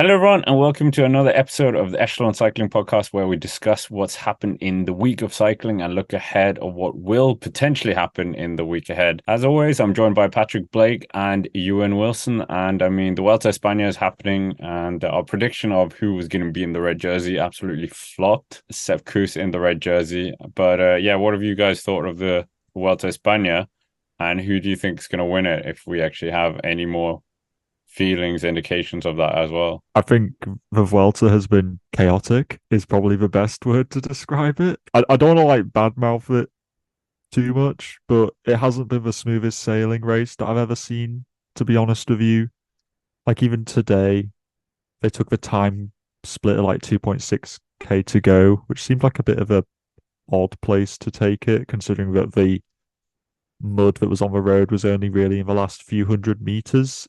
Hello, everyone, and welcome to another episode of the Echelon Cycling Podcast, where we discuss what's happened in the week of cycling and look ahead of what will potentially happen in the week ahead. As always, I'm joined by Patrick Blake and Ewan Wilson. And I mean, the Vuelta a España is happening, and our prediction of who was going to be in the red jersey absolutely flopped. Sepp Kuss in the red jersey. But yeah, what have you guys thought of the Vuelta a España, and who do you think is going to win it if we actually have any more feelings, indications of that as well? I think the Vuelta has been chaotic is probably the best word to describe it. I don't want to badmouth it too much, but it hasn't been the smoothest sailing race that I've ever seen, to be honest with you. Like even today, they took the time split at like 2.6k to go, which seemed like a bit of a odd place to take it, considering that the mud that was on the road was only really in the last few hundred meters.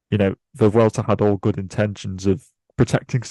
The Vuelta had all good intentions of protecting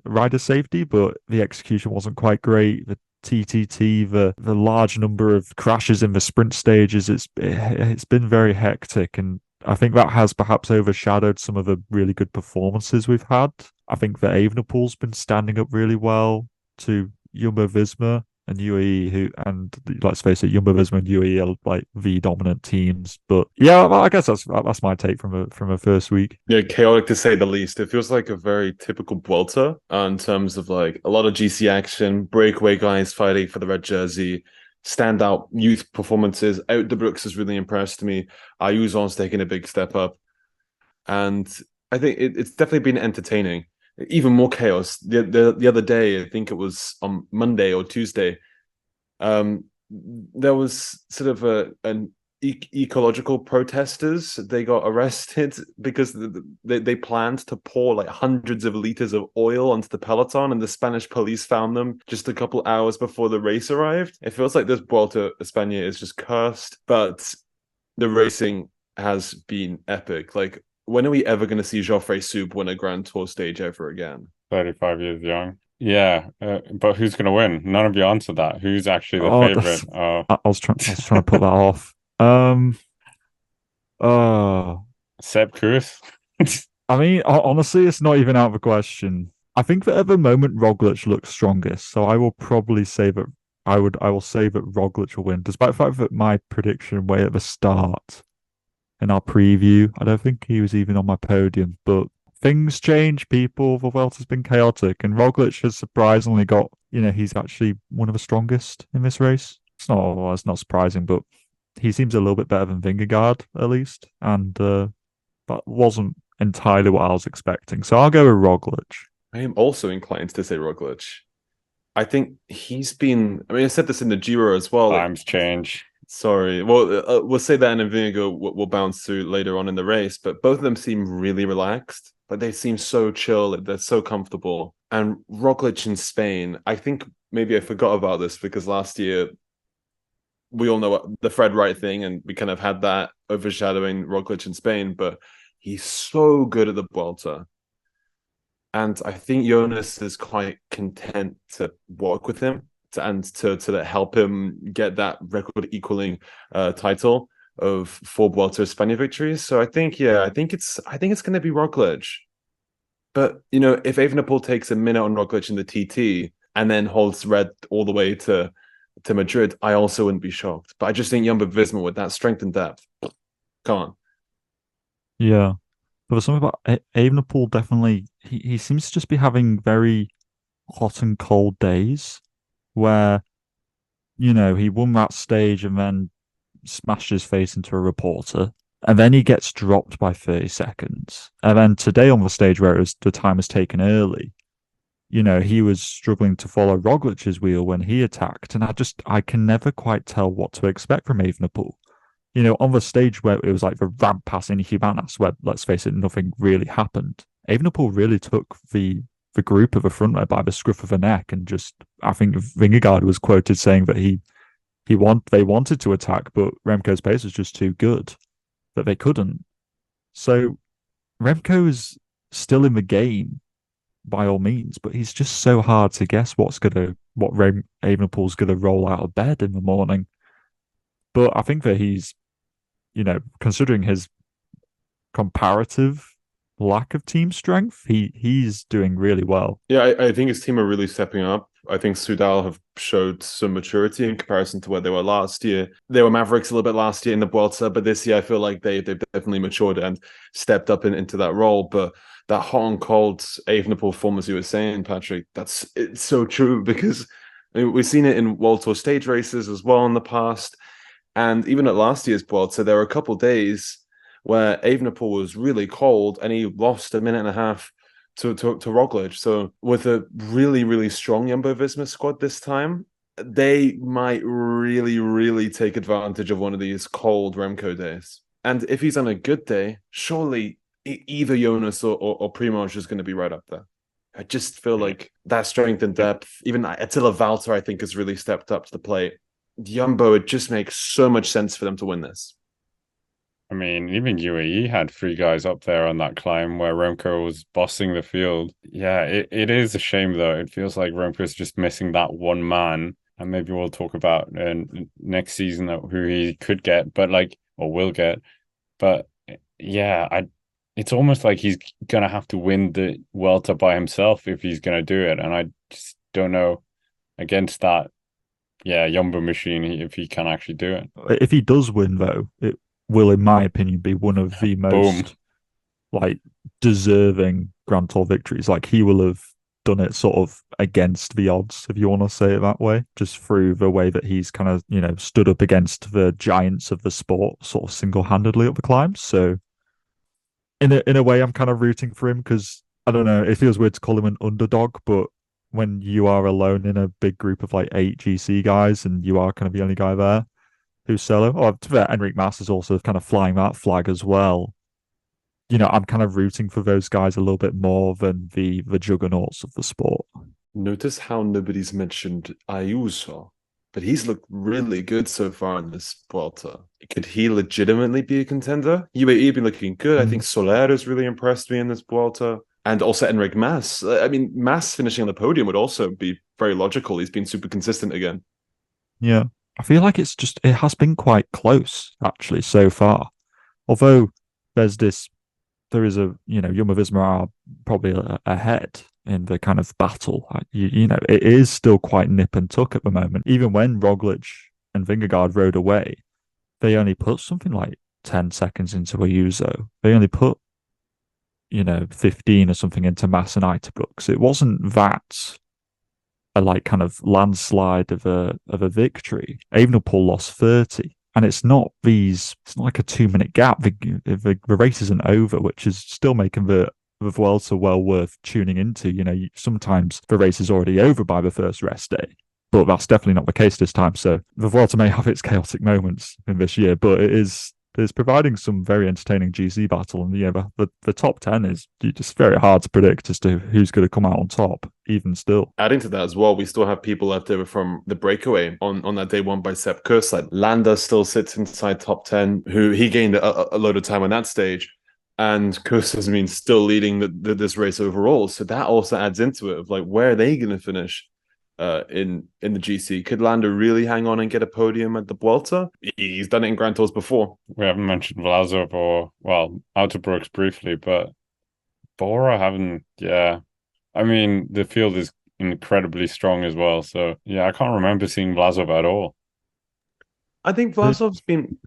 rider safety, but the execution wasn't quite great. The TTT, the large number of crashes in the sprint stages, it's been very hectic, and I think that has perhaps overshadowed some of the really good performances we've had. I think that Evenepoel's been standing up really well to Jumbo Visma and UAE, and let's face it, Jumbo Visma and UAE are like the dominant teams. But yeah, I guess that's my take from a first week. Yeah, chaotic to say the least. It feels like a very typical Vuelta in terms of like a lot of GC action, breakaway guys fighting for the red jersey, standout youth performances. Out the Brooks has really impressed me. Ayuso's taking a big step up. And I think it's definitely been entertaining. Even more chaos. The other day, I think it was on Monday or Tuesday, there was sort of an ecological protesters. They got arrested because they planned to pour like hundreds of liters of oil onto the Peloton, and the Spanish police found them just a couple hours before the race arrived. It feels like this Vuelta a España is just cursed, but the racing has been epic. Like, when are we ever going to see Geoffrey Soup win a Grand Tour stage ever again? 35 years young. Yeah, but who's going to win? None of you answered that. Who's actually the Oh, favorite? I was trying to put that off. Uh, Sepp Kuss. I mean, honestly, it's not even out of the question. I think that at the moment Roglic looks strongest, so I will probably say that I will say that Roglic will win, despite the fact that my prediction way at the start in our preview, I don't think he was even on my podium. But things change, people. The Vuelta's been chaotic, and Roglic has surprisingly got, he's actually one of the strongest in this race. It's not surprising, but he seems a little bit better than Vingegaard at least, and that wasn't entirely what I was expecting. So I'll go with Roglic. I am also inclined to say Roglic. I think he's been. I mean, I said this in the Giro as well. Times change. Sorry. Well, we'll say that, and then Vingegaard will bounce through later on in the race. But both of them seem really relaxed. Like, they seem so chill. They're so comfortable. And Roglic in Spain, I think maybe I forgot about this because last year we all know the Fred Wright thing, and we kind of had that overshadowing Roglic in Spain. But he's so good at the Vuelta. And I think Jonas is quite content to work with him to help him get that record equaling title of 4 Vuelta España victories. So I think it's going to be Roglic. But if Evenepoel takes a minute on Roglic in the TT and then holds red all the way to Madrid, I also wouldn't be shocked. But I just think Jumbo Visma with that strength and depth, come on. Yeah. There was something about Evenepoel, definitely. He seems to just be having very hot and cold days where, he won that stage and then smashed his face into a reporter. And then he gets dropped by 30 seconds. And then today on the stage where the time was taken early, he was struggling to follow Roglic's wheel when he attacked. And I can never quite tell what to expect from Evenepoel. On the stage where it was like the ramp pass in Humanas, where, let's face it, nothing really happened. Evenepoel really took the group of the front row by the scruff of the neck, and just, I think Vingegaard was quoted saying that they wanted to attack, but Remco's pace was just too good that they couldn't. So Remco is still in the game by all means, but he's just so hard to guess what Evenepoel's gonna roll out of bed in the morning. But I think that he's, considering his comparative lack of team strength, he's doing really well. Yeah, I think his team are really stepping up. I think Soudal have showed some maturity in comparison to where they were last year. They were Mavericks a little bit last year in the Vuelta, but this year I feel like they've definitely matured and stepped up into that role. But that hot and cold Evenepoel form, as you were saying, Patrick, it's so true because we've seen it in World Tour stage races as well in the past. And even at last year's Vuelta, there were a couple of days where Evenepoel was really cold and he lost a minute and a half to Roglic. So with a really, really strong Jumbo Visma squad this time, they might really, really take advantage of one of these cold Remco days. And if he's on a good day, surely either Jonas or Primoz is going to be right up there. I just feel like that strength and depth, even Attila Valter, I think, has really stepped up to the plate. Jumbo, it just makes so much sense for them to win this. I mean, even UAE had 3 guys up there on that climb where Remco was bossing the field. Yeah, it is a shame, though. It feels like Remco's just missing that one man. And maybe we'll talk about next season who he could get, but or will get. But yeah, it's almost like he's going to have to win the Vuelta by himself if he's going to do it. And I just don't know against that, Jumbo machine, if he can actually do it. If he does win, though, it will, in my opinion, be one of the most deserving Grand Tour victories. Like, he will have done it sort of against the odds, if you want to say it that way, just through the way that he's kind of, stood up against the giants of the sport sort of single-handedly up the climbs. So in a way, I'm kind of rooting for him because, I don't know, it feels weird to call him an underdog, but when you are alone in a big group of 8 GC guys and you are kind of the only guy there who's solo, or to be fair, Enric Mas is also kind of flying that flag as well. I'm kind of rooting for those guys a little bit more than the juggernauts of the sport. Notice how nobody's mentioned Ayuso, but he's looked really good so far in this Vuelta. Could he legitimately be a contender? UAE been looking good. I think Soler has really impressed me in this Vuelta. And also Enric Mas. I mean, Mas finishing on the podium would also be very logical. He's been super consistent again. Yeah. I feel like it has been quite close, actually, so far. Although there is Jumbo Visma are probably ahead in the kind of battle. It is still quite nip and tuck at the moment. Even when Roglic and Vingegaard rode away, they only put something like 10 seconds into Ayuso. They only put 15 or something into Mas and Itebrooks. It wasn't that a kind of landslide of a victory. Evenepoel lost 30, and it's not like a 2-minute gap. The race isn't over, which is still making the Vuelta well worth tuning into. Sometimes the race is already over by the first rest day, but that's definitely not the case this time. So the Vuelta may have its chaotic moments in this year, but it's providing some very entertaining GC battle. And the top 10 is just very hard to predict as to who's going to come out on top, even still. Adding to that as well, we still have people left over from the breakaway on that day won by Sepp Kuss. Like Landa still sits inside top 10, who he gained a load of time on that stage. And Kuss has been still leading this race overall. So that also adds into it of where are they going to finish? In the GC. Could Landa really hang on and get a podium at the Vuelta? He's done it in Grand Tours before. We haven't mentioned Vlasov or, Itebrooks briefly, but Bora haven't, I mean, the field is incredibly strong as well. So, I can't remember seeing Vlasov at all. I think Vlasov's been...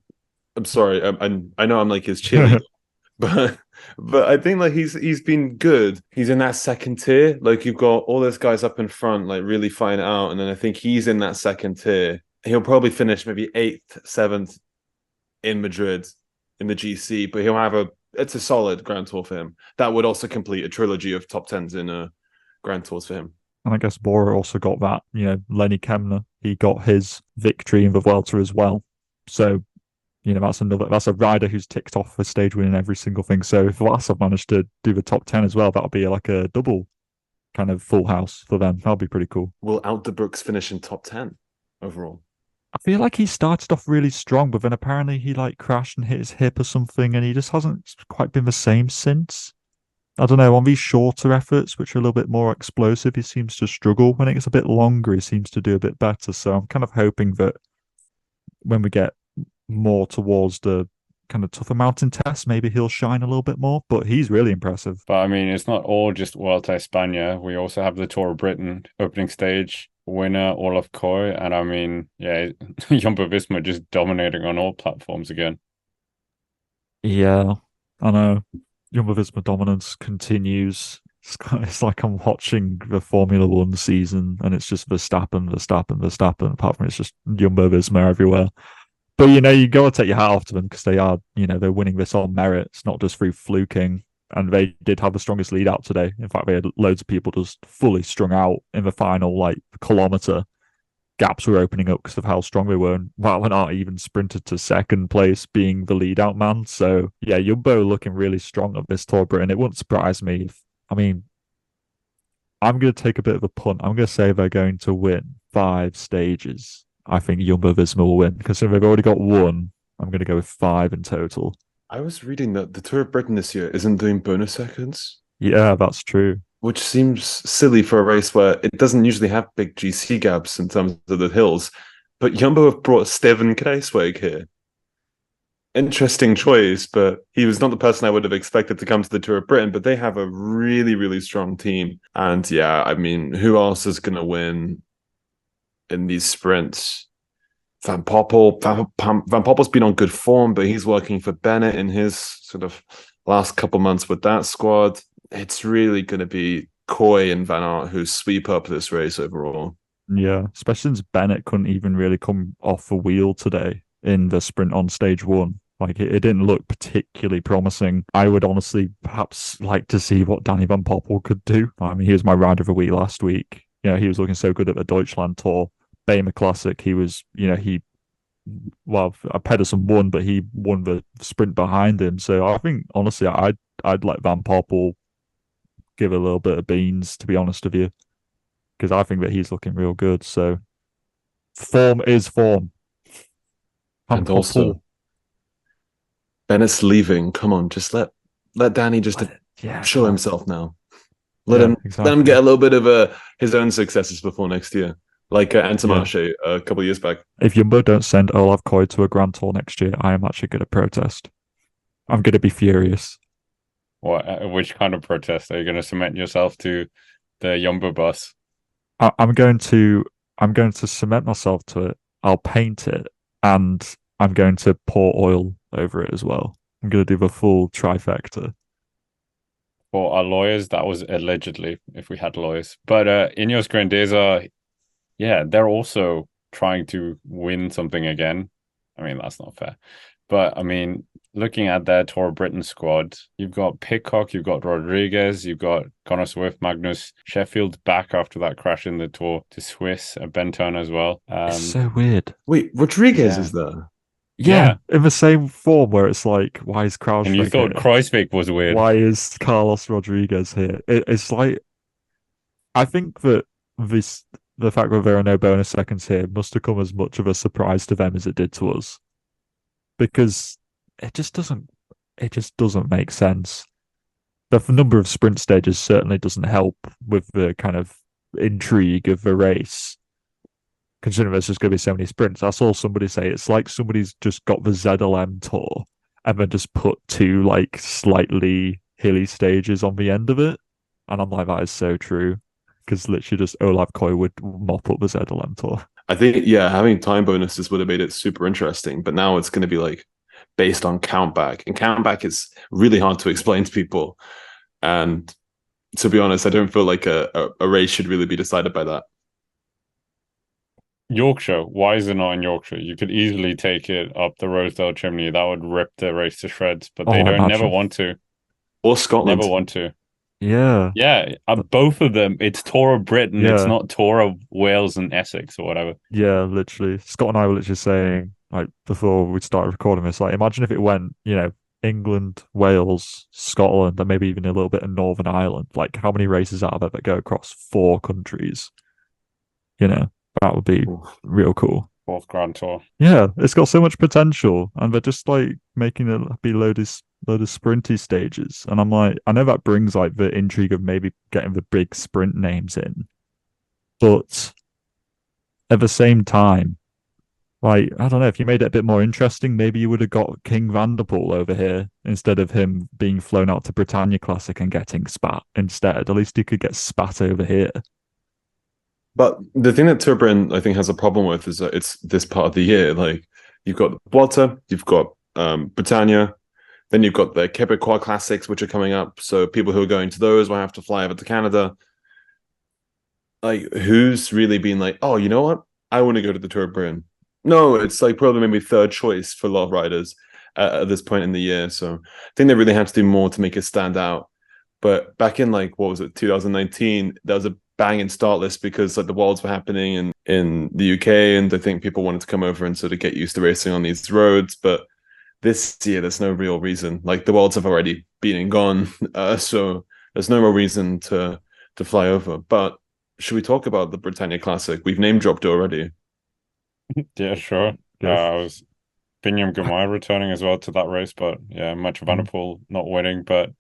I'm sorry, I know I'm like his cheerleader, but I think he's been good. He's in that second tier. You've got all those guys up in front, really fighting it out, and then I think he's in that second tier. He'll probably finish maybe 8th, 7th in Madrid in the GC, but he'll have it's a solid Grand Tour for him. That would also complete a trilogy of top 10s in Grand Tours for him. And I guess Bora also got that, Lenny Kemner, he got his victory in the Vuelta as well. So that's a rider who's ticked off for stage win in every single thing. So if Vlasov managed to do the top 10 as well, that'll be like a double kind of full house for them. That'll be pretty cool. Will Itebrooks finish in top 10 overall? I feel like he started off really strong, but then apparently he crashed and hit his hip or something, and he just hasn't quite been the same since. I don't know, on these shorter efforts, which are a little bit more explosive, he seems to struggle. When it gets a bit longer, he seems to do a bit better. So I'm kind of hoping that when we get more towards the kind of tougher mountain tests, maybe he'll shine a little bit more. But he's really impressive. But I mean, it's not all just Vuelta España. We also have the Tour of Britain opening stage winner, Olav Kooij. And I mean, yeah, Jumbo Visma just dominating on all platforms again. Yeah, I know. Jumbo Visma dominance continues. It's like I'm watching the Formula One season and it's just Verstappen, Verstappen, Verstappen. Apart from it's just Jumbo Visma everywhere. But you got to take your hat off to them because they are, they're winning this on merit. It's not just through fluking. And they did have the strongest lead out today. In fact, they had loads of people just fully strung out in the final kilometre. Gaps were opening up because of how strong they were. And Valentin even sprinted to second place, being the lead out man. So yeah, Jumbo looking really strong at this Tour of Britain. It wouldn't surprise me I'm going to take a bit of a punt. I'm going to say they're going to win 5 stages. I think Jumbo Visma will win because if they've already got 1, I'm going to go with 5 in total. I was reading that the Tour of Britain this year isn't doing bonus seconds. Yeah, that's true. Which seems silly for a race where it doesn't usually have big GC gaps in terms of the hills. But Jumbo have brought Steven Kruijswijk here. Interesting choice, but he was not the person I would have expected to come to the Tour of Britain. But they have a really, really strong team. And yeah, I mean, who else is going to win in these sprints? Van Poppel. Van Poppel's been on good form, but he's working for Bennett in his sort of last couple months with that squad. It's really going to be Kooij and Van Aert who sweep up this race overall. Yeah, especially since Bennett couldn't even really come off the wheel today in the sprint on stage 1. Like, it didn't look particularly promising. I would honestly perhaps like to see what Danny Van Poppel could do. I mean, he was my rider of the week last week. He was looking so good at the Deutschland Tour. Bretagne Classic, he was, Pedersen won, but he won the sprint behind him. So I think, honestly, I'd let Van Poppel give a little bit of beans, to be honest with you, because I think that he's looking real good. So form is form. And also, Bennett's leaving. Come on, just let Danny just show himself now. Let him get a little bit of his own successes before next year, like Intermarché a couple of years back. If Jumbo don't send Olav Kooij to a Grand Tour next year, I am actually going to protest. I'm going to be furious. What? Which kind of protest? Are you going to cement yourself to the Jumbo bus? I'm going to cement myself to it. I'll paint it, and I'm going to pour oil over it as well. I'm going to do the full trifecta. For our lawyers, that was allegedly, if we had lawyers. But Ineos Grandeza, yeah, they're also trying to win something again. I mean, that's not fair. But, I mean, looking at their Tour of Britain squad, you've got Pidcock, you've got Rodriguez, you've got Connor Swift, Magnus Sheffield back after that crash in the Tour de Suisse, Ben Turner as well. It's so weird. Wait, Rodriguez is there? Yeah, in the same form where it's like, why is Kruijswijk And you thought Kruijswijk was weird. Why is Carlos Rodriguez here? It's like, I think that the fact that there are no bonus seconds here must have come as much of a surprise to them as it did to us. Because it just doesn't make sense. The number of sprint stages certainly doesn't help with the kind of intrigue of the race. Considering there's just going to be so many sprints, I saw somebody say it's like somebody's just got the ZLM Tour and then just put 2 slightly hilly stages on the end of it, and I'm like, that is so true, because literally just Olav Kooij would mop up the ZLM Tour. I think having time bonuses would have made it super interesting, but now it's going to be based on countback, and countback is really hard to explain to people. And to be honest, I don't feel like a race should really be decided by that. Yorkshire, why is it not in Yorkshire? You could easily take it up the Rosedale chimney. That would rip the race to shreds, but they never want to. Or Scotland. Never want to. Yeah. Yeah, both of them. It's Tour of Britain. Yeah. It's not Tour of Wales and Essex or whatever. Yeah, literally. Scott and I were literally saying, before we started recording this, imagine if it went, England, Wales, Scotland, and maybe even a little bit of Northern Ireland. How many races out of it that go across 4 countries? That would be real cool. 4th Grand Tour. Yeah, it's got so much potential, and they're just making it be load of sprinty stages. And I'm like, I know that brings the intrigue of maybe getting the big sprint names in, but at the same time, Like, I don't know, if you made it a bit more interesting, maybe you would have got King Van der Poel over here instead of him being flown out to Bretagne Classic and getting spat instead. At least he could get spat over here. But the thing that Tour Britain, I think, has a problem with is that it's this part of the year. Like, you've got Vuelta, you've got Bretagne, then you've got the Quebecois Classics, which are coming up. So people who are going to those will have to fly over to Canada. Like, who's really been like, oh, you know what? I want to go to the Tour of Britain. No, it's like probably maybe third choice for a lot of riders at this point in the year. So I think they really had to do more to make it stand out. But back in like, what was it, 2019, there was a banging start list because like the Worlds were happening in the UK, and I think people wanted to come over and sort of get used to racing on these roads. But this year, there's no real reason. Like the Worlds have already been and gone, so there's no more reason to fly over. But should we talk about the Bretagne Classic? We've name dropped it already. Yeah, sure. I was Binyam Girmay returning as well to that race, but yeah, much of Evenepoel not winning. But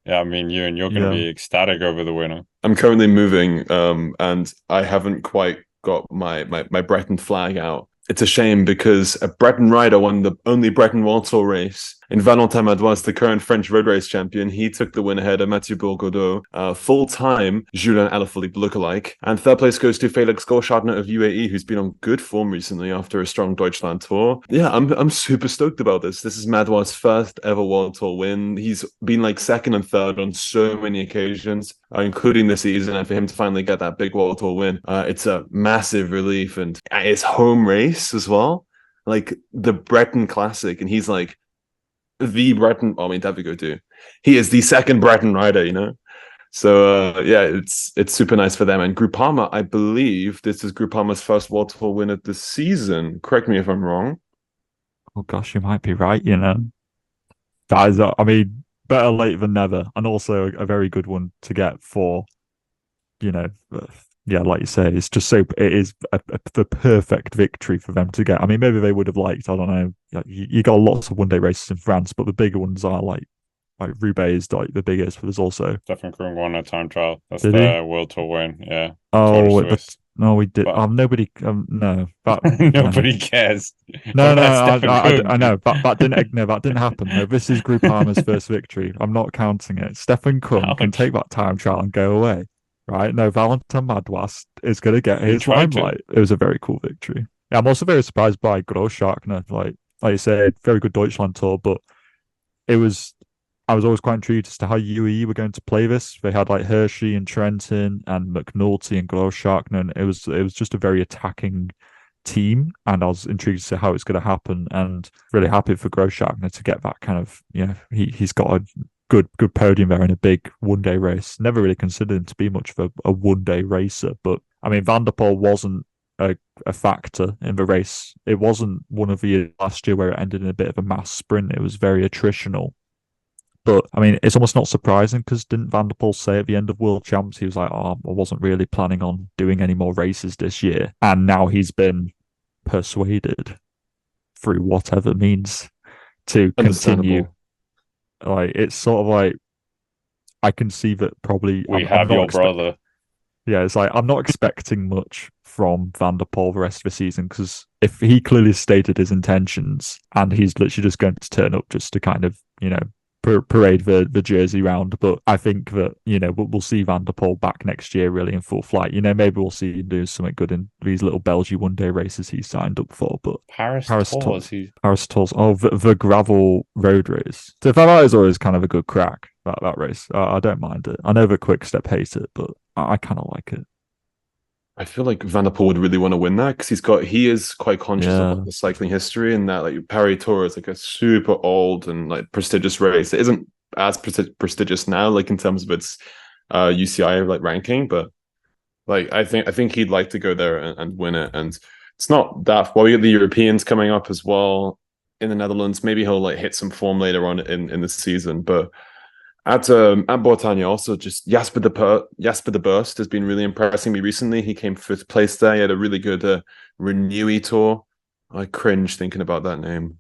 yeah, I mean, you're going to be ecstatic over the winner. I'm currently moving, and I haven't quite got my Breton flag out. It's a shame because a Breton rider won the only Breton World Tour race. In Valentin Madouas, the current French road race champion, he took the win ahead of Mathieu Bourgodeau, full-time Julian Alaphilippe lookalike. And third place goes to Felix Gauchardner of UAE, who's been on good form recently after a strong Deutschland tour. Yeah, I'm super stoked about this. This is Madouas' first ever World Tour win. He's been like second and third on so many occasions, including this season. And for him to finally get that big World Tour win, it's a massive relief. And it's home race as well, like the Breton Classic, and he's like the Breton. I mean, Davigo too. He is the second Breton rider, you know. So yeah, it's super nice for them. And Groupama, I believe this is Groupama's first World Tour win of the season. Correct me if I'm wrong. Oh gosh, you might be right. You know, that is, I mean, better late than never, and also a very good one to get for, you know. Yeah, like you say, it's just so it is the perfect victory for them to get. I mean, maybe they would have liked, I don't know. You got lots of one-day races in France, but the bigger ones are like Roubaix is like the biggest, but there's also Stefan Kroon won a time trial. That's the World Tour win. Yeah. Oh, no, we did. Nobody. No, nobody cares. No, I know. That didn't. No, that didn't happen. No, this is Groupama's first victory. I'm not counting it. Stefan Kroon can take that time trial and go away. Right? No, Valentin Madouas is going to get his limelight. It was a very cool victory. Yeah, I'm also very surprised by Gauchardner. Like you said, very good Deutschland tour, but I was always quite intrigued as to how UAE were going to play this. They had like Hershey and Trentin and McNulty and Gauchardner, and it was just a very attacking team. And I was intrigued to see how it's going to happen, and really happy for Gauchardner to get that kind of, you know, he's got a good podium there in a big one-day race. Never really considered him to be much of a one-day racer, but I mean, Van der Poel wasn't a factor in the race. It wasn't one of the years last year where it ended in a bit of a mass sprint. It was very attritional. But I mean, it's almost not surprising, because didn't Van der Poel say at the end of World Champs, he was like, "Oh, I wasn't really planning on doing any more races this year," and now he's been persuaded through whatever means to continue. Like, it's sort of like, I can see that probably have your brother. Yeah, it's like I'm not expecting much from Van der Poel the rest of the season, because if he clearly stated his intentions and he's literally just going to turn up just to kind of, you know, parade the jersey round. But I think that, you know, we'll see Van der Poel back next year really in full flight. You know, maybe we'll see him do something good in these little Belgian one-day races he signed up for. But Paris Tours. Oh, the gravel road race. So that is always kind of a good crack, that race. I don't mind it. I know the Quick Step hate it, but I kind of like it. I feel like Van der Poel would really want to win that, because he is quite conscious of the cycling history, and that like Paris Tour is like a super old and like prestigious race. It isn't as prestigious now, like in terms of its UCI like ranking, but like I think he'd like to go there and win it. And it's not that well. We get the Europeans coming up as well in the Netherlands. Maybe he'll like hit some form later on in the season, but. At Bretagne also, just Jasper de Burst has been really impressing me recently. He came fifth place there. He had a really good Renewy tour. I cringe thinking about that name.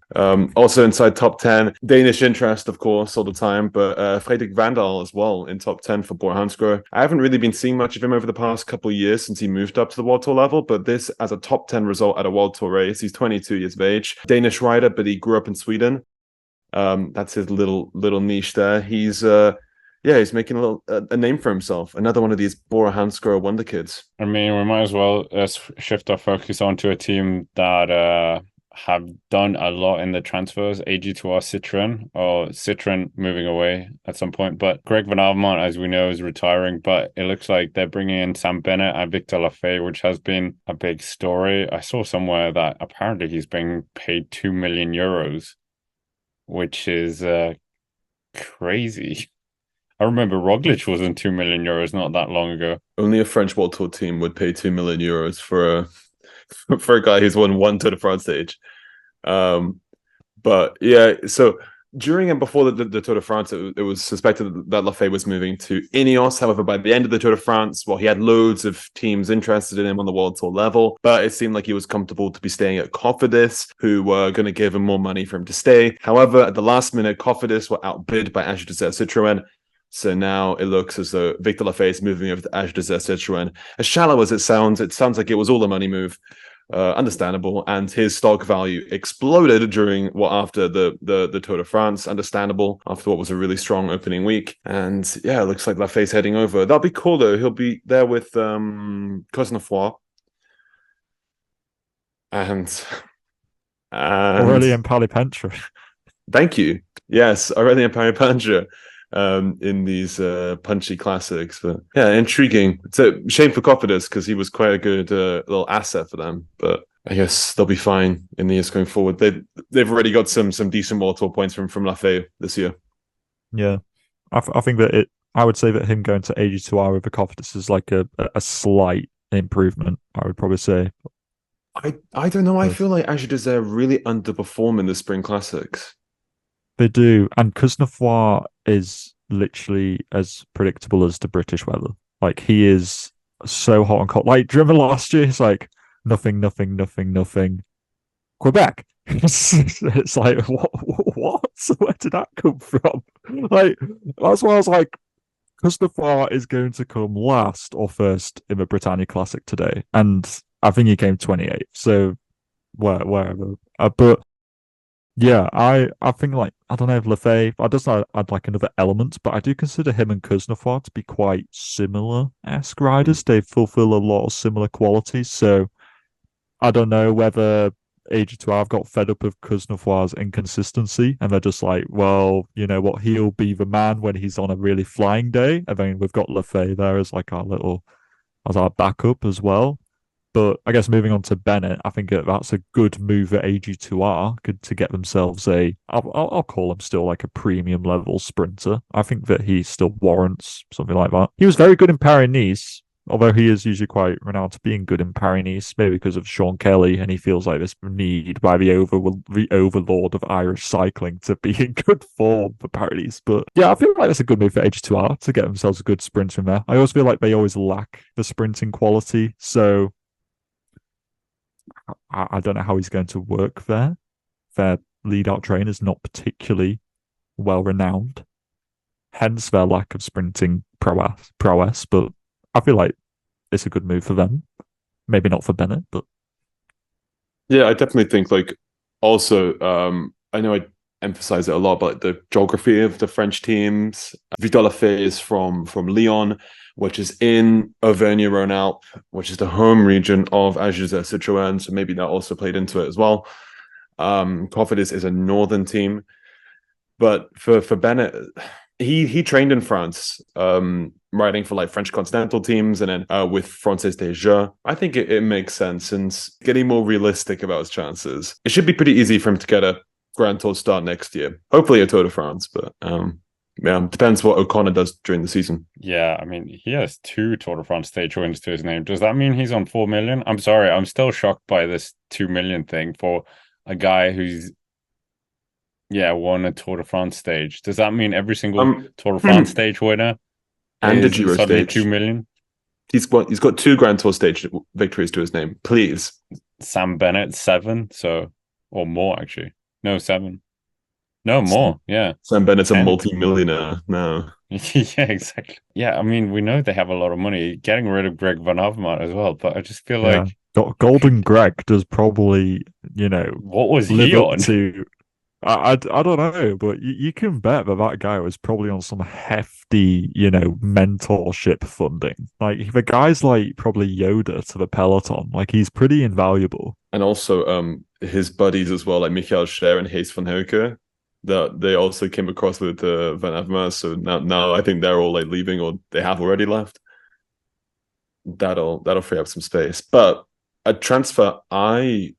Also inside top 10, Danish interest, of course, all the time, but Frederik Vandal as well in top 10 for Bora Hansgrohe. I haven't really been seeing much of him over the past couple of years since he moved up to the World Tour level, but this as a top 10 result at a World Tour race. He's 22 years of age, Danish rider, but he grew up in Sweden. That's his little niche there. He's making a name for himself. Another one of these Bora Hansgrohe wonder kids. I mean, we might as well shift our focus onto a team that have done a lot in the transfers. AG2R Citroën moving away at some point. But Greg Van Avermaet, as we know, is retiring. But it looks like they're bringing in Sam Bennett and Victor Lafay, which has been a big story. I saw somewhere that apparently he's being paid 2 million euros, which is crazy. I remember Roglic was in 2 million euros not that long ago. Only a French World Tour team would pay 2 million euros for a guy who's won one Tour de France stage. But yeah, so during and before the Tour de France, it was suspected that Lafay was moving to Ineos. However, by the end of the Tour de France, well, he had loads of teams interested in him on the World Tour level, but it seemed like he was comfortable to be staying at Cofidis, who were going to give him more money for him to stay. However, at the last minute, Cofidis were outbid by AG Citroën. So now it looks as though Victor Lafay is moving over to AG Citroën. As shallow as it sounds like it was all a money move. Understandable, and his stock value exploded after the Tour de France. Understandable after what was a really strong opening week, and yeah, it looks like Lafay's heading over. That'll be cool though. He'll be there with Cosnefroy and Aurélien Palipentra. Thank you. Yes, Aurélien Palipentra. In these punchy classics, but yeah, intriguing. It's a shame for Cofidis because he was quite a good little asset for them, but I guess they'll be fine in the years going forward. They've already got some decent World Tour points from Lafay this year. Yeah, I think that I would say that him going to AG2R over Cofidis is like a slight improvement. I would probably say. I don't know. I feel like AG really underperform in the Spring Classics. They do, and Cosnefroy is literally as predictable as the British weather. Like, he is so hot and cold. Like, do you remember last year? It's like nothing. Quebec. It's like what? Where did that come from? Like, that's why I was like, Cosnefroy is going to come last or first in the Bretagne Classic today, and I think he came 28th. So wherever, but. Yeah, I think, like, I don't know if Lafay, I just add like another element, but I do consider him and Cosnefroy to be quite similar-esque riders. They fulfill a lot of similar qualities, so I don't know whether AG2R have got fed up of Cosnefroy's inconsistency, and they're just like, well, you know what, he'll be the man when he's on a really flying day, and then we've got Lafay there as like as our backup as well. But I guess moving on to Bennett, I think that's a good move at AG2R to get themselves I'll call him still like a premium level sprinter. I think that he still warrants something like that. He was very good in Paris-Nice, although he is usually quite renowned to being good in Paris-Nice, maybe because of Sean Kelly, and he feels like this need by the overlord of Irish cycling to be in good form for Paris-Nice. But yeah, I feel like that's a good move for AG2R to get themselves a good sprinter in there. I always feel like they always lack the sprinting quality, so I don't know how he's going to work there. Their lead-out trainer is not particularly well-renowned, hence their lack of sprinting prowess. But I feel like it's a good move for them. Maybe not for Bennett, but yeah, I definitely think, like, also, I know I emphasize it a lot, but the geography of the French teams. Victor Lafay is from Lyon, which is in Auvergne-Rhône-Alpes, which is the home region of AG Citroën, so maybe that also played into it as well. Cofidis is a northern team, but for Bennett, he trained in France, riding for like French continental teams, and then with Française des Jeux. I think it makes sense, and getting more realistic about his chances. It should be pretty easy for him to get a Grand Tour start next year. Hopefully a Tour de France, but yeah, depends what O'Connor does during the season. Yeah, I mean, he has 2 Tour de France stage wins to his name. Does that mean he's on 4 million? I'm sorry, I'm still shocked by this 2 million thing for a guy who's won a Tour de France stage. Does that mean every single Tour de France stage winner and is the Giro suddenly stage 2 million? He's got 2 Grand Tour stage victories to his name. Please, Sam Bennett 7, so or more actually. No, 7. No, more. Yeah. Sam Bennett's a 10. multi-millionaire now. Yeah, exactly. Yeah, I mean, we know they have a lot of money. Getting rid of Greg Van Avermaet as well, but I just feel Yeah. like Golden Greg does probably, what was live he up on? to. I don't know, but you can bet that guy was probably on some hefty, mentorship funding. Like the guy's like probably Yoda to the Peloton. Like he's pretty invaluable. And also his buddies as well, like Michael Scher and Hayes van Hoeke, that they also came across with Van Avermaet. So now I think they're all like leaving, or they have already left. That'll free up some space. But a transfer I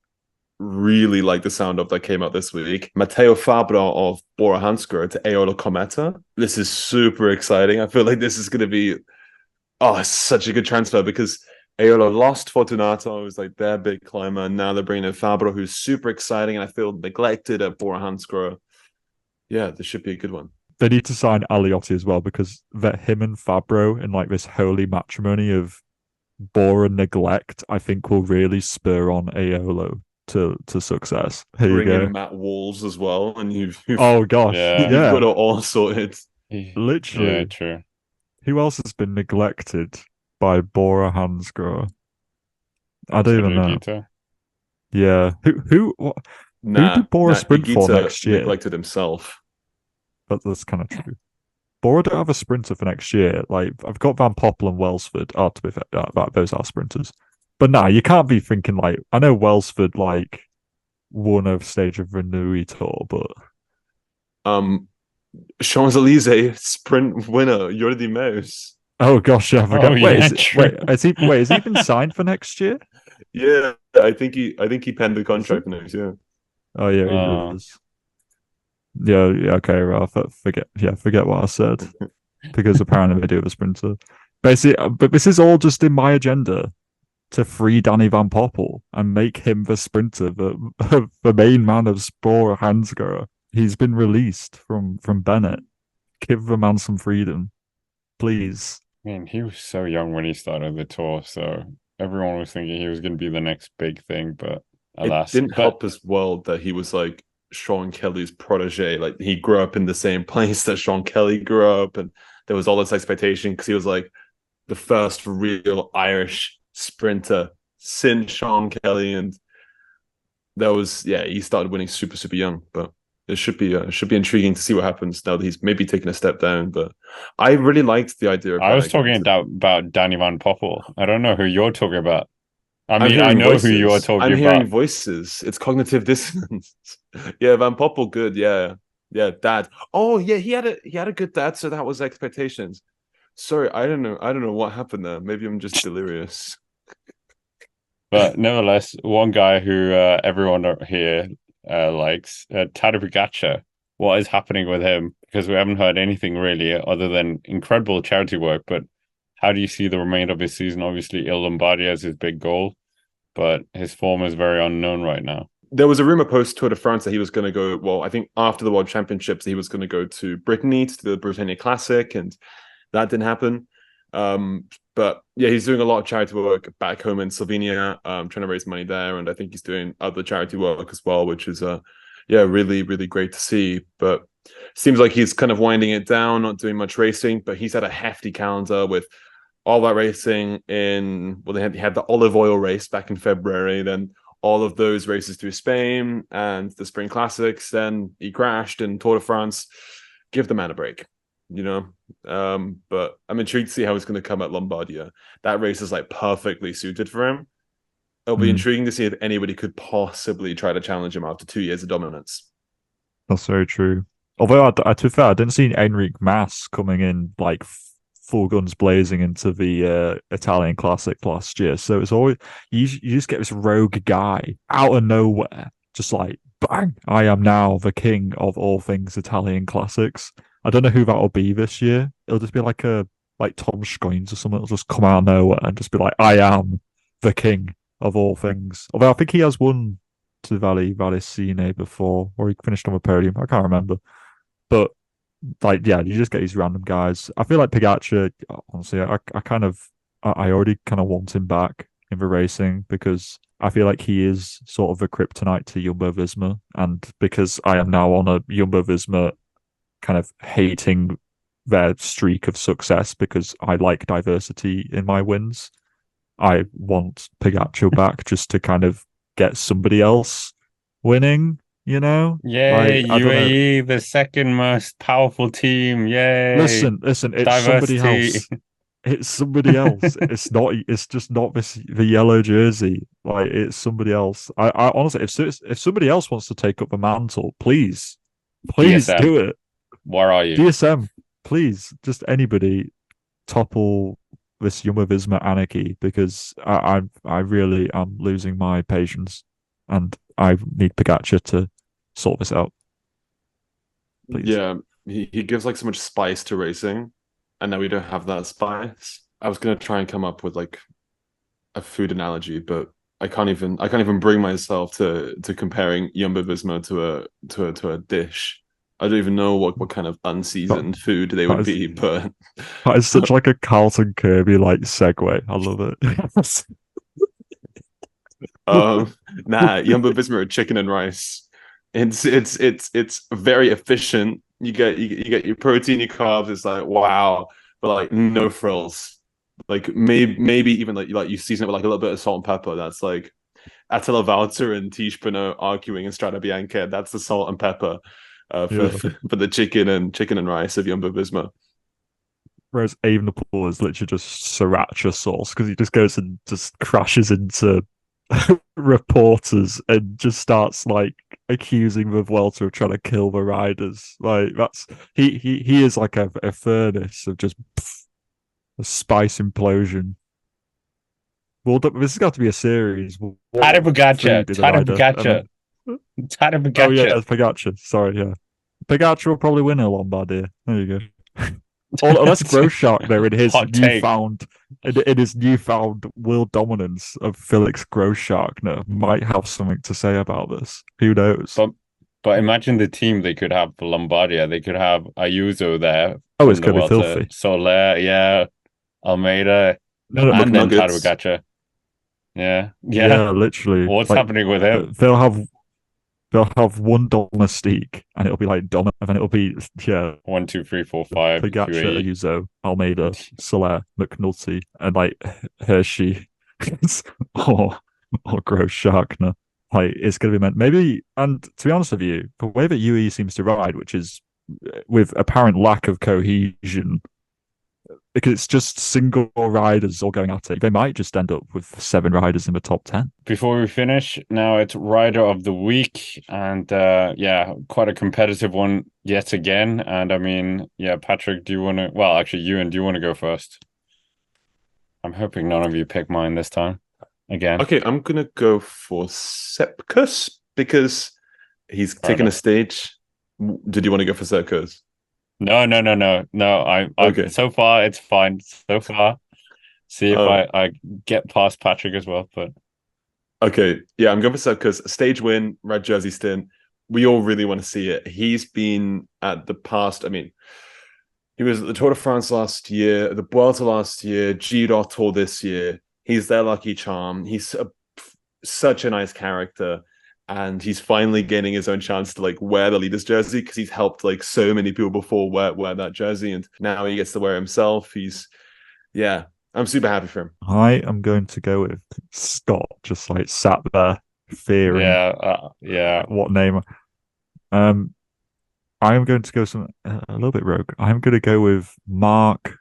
really like the sound of that came out this week. Matteo Fabra of Bora Hansgrohe to Eola Cometa. This is super exciting. I feel like this is going to be such a good transfer because Eola lost Fortunato, who's like their big climber. Now they're bringing in Fabra, who's super exciting, and I feel neglected at Bora Hansgrohe. Yeah, this should be a good one. They need to sign Aliotti as well because that him and Fabro in like this holy matrimony of Bora neglect, I think will really spur on Aolo to success. Here Bring you go. in Matt Walls as well, and you've Oh gosh, Yeah. you've got it all sorted. Literally. Yeah, true. Who else has been neglected by Bora Hansgrohe? I don't even know. Higuita. Yeah. Who did Bora sprint for Higuita next year? neglected himself. That's kind of true. Bora don't have a sprinter for next year. Like I've got Van Poppel and Welsford. Oh, to be fair, those are sprinters. But nah, you can't be thinking like I know Welsford like won a stage of Renui Tour, but Champs-Élysées sprint winner Jordi Meus. oh gosh, yeah, I forgot. Oh, wait, yeah, is he been signed for next year? Yeah, I think he penned the contract for next year. Oh yeah, he was. Yeah, okay, Ralph. Forget what I said because apparently they do have a sprinter. Basically, but this is all just in my agenda to free Danny Van Poppel and make him the sprinter, the main man of Bora Hansgrohe. He's been released from Bennett. Give the man some freedom, please. I mean, he was so young when he started the tour, so everyone was thinking he was going to be the next big thing, but alas. It didn't help as well that he was like Sean Kelly's protege. Like he grew up in the same place that Sean Kelly grew up, and there was all this expectation because he was like the first real Irish sprinter since Sean Kelly, and he started winning super young. But it should be intriguing to see what happens now that he's maybe taken a step down. But I really liked the idea of I was talking about Danny Van Poppel. I don't know who you're talking about. I mean, I know voices. who you are talking about. I'm hearing voices. It's cognitive dissonance. Yeah, Van Poppel, good. Yeah, dad. Oh, yeah, he had a good dad, so that was expectations. Sorry, I don't know what happened there. Maybe I'm just delirious. But nevertheless, one guy who everyone here likes, Tadej Pogacar. What is happening with him? Because we haven't heard anything really other than incredible charity work. But how do you see the remainder of his season? Obviously, Il Lombardia is his big goal, but his form is very unknown right now. There was a rumor post Tour de France that he was going to go. Well, I think after the World Championships, he was going to go to Brittany to the Bretagne Classic, and that didn't happen. But yeah, he's doing a lot of charity work back home in Slovenia, trying to raise money there, and I think he's doing other charity work as well, which is really great to see. But seems like he's kind of winding it down, not doing much racing, but he's had a hefty calendar with all that racing in. Well, he had the olive oil race back in February, then all of those races through Spain and the Spring Classics. Then he crashed in Tour de France. Give the man a break, But I'm intrigued to see how he's going to come at Lombardia. That race is like perfectly suited for him. It'll be intriguing to see if anybody could possibly try to challenge him after 2 years of dominance. That's very true. Although, to be fair, I didn't see Enric Mas coming in like full guns blazing into the Italian Classic last year. So it's always you just get this rogue guy out of nowhere, just like bang! I am now the king of all things Italian Classics. I don't know who that'll be this year. It'll just be like Tom Scoins or something. It'll just come out of nowhere and just be like, I am the king of all things. Although I think he has won to Vallecine before, or he finished on the podium. I can't remember. But you just get these random guys. I feel like Pogacar, honestly, I already kind of want him back in the racing because I feel like he is sort of a kryptonite to Jumbo Visma, and because I am now on a Jumbo Visma kind of hating their streak of success because I like diversity in my wins, I want Pogacar back just to kind of get somebody else winning, you know? Yay, Like, I don't know. UAE, the second most powerful team. Yay. Listen, it's somebody Diversity. else. It's somebody else. It's not. It's just not the yellow jersey. Like, it's somebody else. I honestly, if somebody else wants to take up the mantle, please DSM, do it. where are you? DSM, please, just anybody topple this Jumbo Visma anarchy because I really am losing my patience and I need Pogacar to sort this out. Please. Yeah, he gives like so much spice to racing, and now we don't have that spice. I was gonna try and come up with like a food analogy, but I can't even bring myself to comparing Jumbo Visma to a dish. I don't even know what kind of unseasoned food they would be, but that is such like a Carlton Kirby like segue. I love it. Nah, Jumbo Visma are chicken and rice. It's very efficient. You get your protein, your carbs. It's like wow, but like no frills. Like maybe even like you season it with like a little bit of salt and pepper. That's like Attila Valter and Tish Benoit arguing in Strada Bianca. That's the salt and pepper for the chicken and rice of Jumbo Visma. Whereas Evenepoel is literally just sriracha sauce because he just goes and just crashes into reporters and just starts like accusing the Vuelta of trying to kill the riders. Like that's he is like a furnace of just a spice implosion. Well, this has got to be a series. Tadej Pogacar. Oh yeah, it's Pogacar. Sorry, yeah. Pogacar will probably win a Lombardia. There you go. Unless Grosjean there in his newfound world dominance of Felix Grosjean might have something to say about this. Who knows? But imagine the team they could have for Lombardia. They could have Ayuso there. Oh, it's going to be filthy. Soler, yeah. Almeida. And then Tadej Pogacar. Yeah. Literally. What's happening with him? They'll have one domestique, and it'll be like and then it'll be 1, 2, 3, 4, 5. Pogacar, Ayuso, Almeida, Soler, McNulty, and like Hershey, or Grosjean. Like it's going to be meant maybe. And to be honest with you, the way that UE seems to ride, which is with apparent lack of cohesion, because it's just single riders all going at it. They might just end up with 7 riders in the top 10. Before we finish, now it's Rider of the Week. And quite a competitive one yet again. And I mean, Patrick, do you want to... Well, actually, Ewan, do you want to go first? I'm hoping none of you pick mine this time. Again. Okay, I'm going to go for Sepp Kuss because he's taken a stage. Did you want to go for Sepp Kuss? No. Okay. So far, it's fine. So far, see if I get past Patrick as well. But okay, yeah, I'm going for Sepp Kuss. Stage win, red jersey stint. We all really want to see it. He's been at the past. I mean, he was at the Tour de France last year, the Vuelta last year, Giro Tour this year. He's their lucky charm. He's such a nice character. And he's finally getting his own chance to like wear the leader's jersey because he's helped like so many people before wear that jersey, and now he gets to wear it himself. I'm super happy for him. I am going to go with Scott, just like sat there fearing. What name? I am going to go a little bit rogue. I'm going to go with Mark.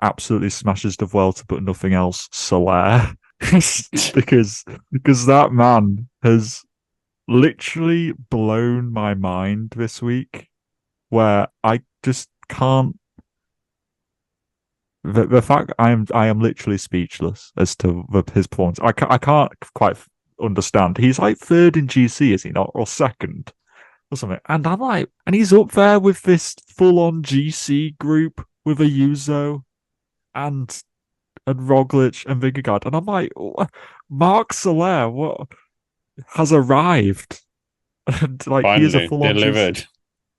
Absolutely smashes the Vuelta, but nothing else. Soler, because that man has literally blown my mind this week, where I just can't. The fact I am literally speechless as to his performance. I can't quite understand. He's like 3rd in GC, is he not, or 2nd, or something? And I'm like, and he's up there with this full-on GC group with Ayuso and Roglic and Vingegaard, and I'm like, Mark Soler, what has arrived? And like, finally, he is a full-on delivered.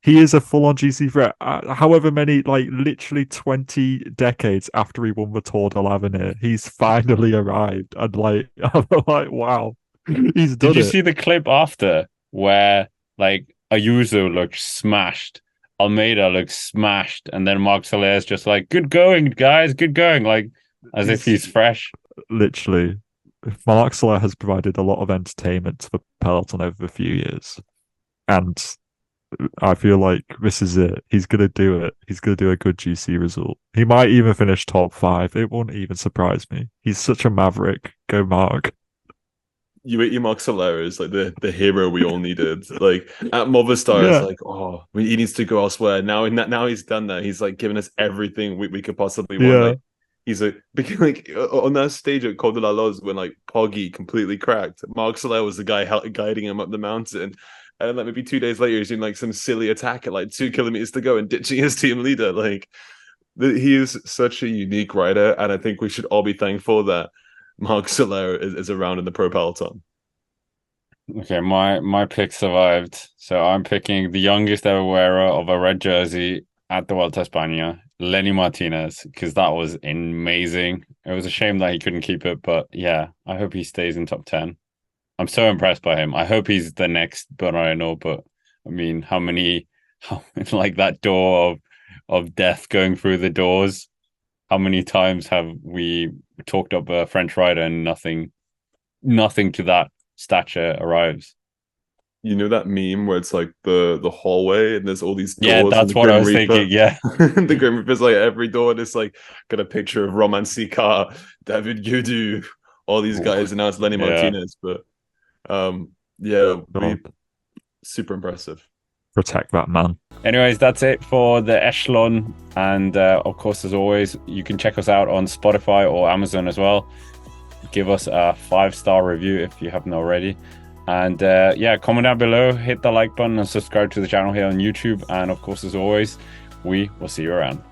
He is a full-on GC threat. However many, like literally 20 decades after he won the Tour de l'Avenir, he's finally arrived. And like, I'm like, wow, he's done Did you it. see the clip after where like Ayuso looked smashed, Almeida looked smashed, and then Mark Soler's just like, "Good going, guys, good going," like as if he's fresh. Literally, Mark Soler has provided a lot of entertainment to the peloton over a few years, and I feel like this is it. He's gonna do it. He's gonna do a good GC result. He might even finish top 5. It won't even surprise me. He's such a maverick. Go Mark. You Mark Soler is like the hero we all needed. Like at Movistar, it's like, oh, he needs to go elsewhere. Now he's done that. He's like given us everything we could possibly want. Yeah. Like, he's like on that stage at Col de la Loze when like Poggi completely cracked. Mark Soler was the guy guiding him up the mountain. And like maybe 2 days later, he's doing like some silly attack at like 2 kilometers to go and ditching his team leader. Like he is such a unique rider, and I think we should all be thankful that Mark Soler is around in the pro peloton. Okay, my pick survived. So I'm picking the youngest ever wearer of a red jersey at the Vuelta a España, Lenny Martinez, because that was amazing. It was a shame that he couldn't keep it, but yeah, I hope he stays in top 10. I'm so impressed by him. I hope he's the next Moreno, but I mean, how like that door of death going through the doors? How many times have we talked up a French rider and nothing to that stature arrives? You know that meme where it's like the hallway and there's all these doors? Yeah, that's what I was thinking. Yeah. The Grim Reaper's like every door and it's like got a picture of Roman Sika, David Gudu, all these guys, and now it's Lenny Martinez. But super impressive. Protect that man. Anyways, that's it for the Echelon, and of course, as always, you can check us out on Spotify or Amazon as well. Give us a 5-star review if you haven't already, and comment down below, hit the like button, and subscribe to the channel here on YouTube. And of course, as always, we will see you around.